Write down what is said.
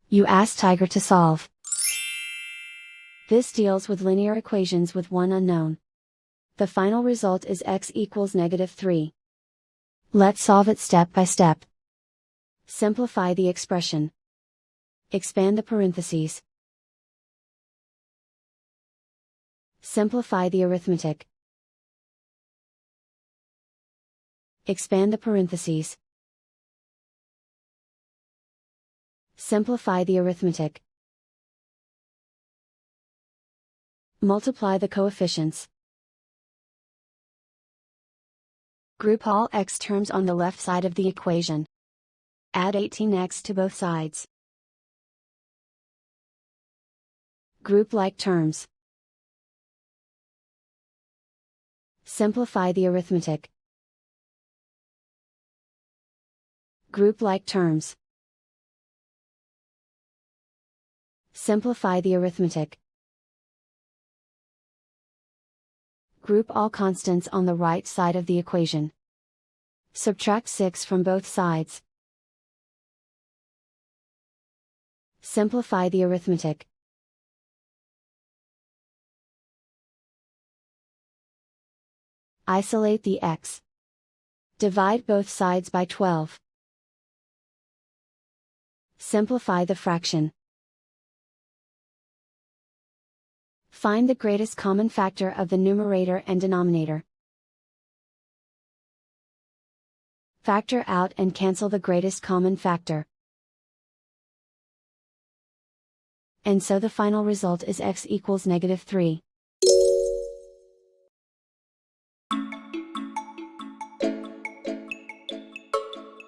You ask Tiger to solve. This deals with linear equations with one unknown. The final result is x equals -3. Let's solve it step by step. Simplify the expression. Expand the parentheses. Simplify the arithmetic. Expand the parentheses. Simplify the arithmetic. Multiply the coefficients. Group all x terms on the left side of the equation. Add 18x to both sides. Group like terms. Simplify the arithmetic. Group like terms. Simplify the arithmetic. Group all constants on the right side of the equation. Subtract 6 from both sides. Simplify the arithmetic. Isolate the x. Divide both sides by 12. Simplify the fraction. Find the greatest common factor of the numerator and denominator. Factor out and cancel the greatest common factor. And so the final result is x equals -3.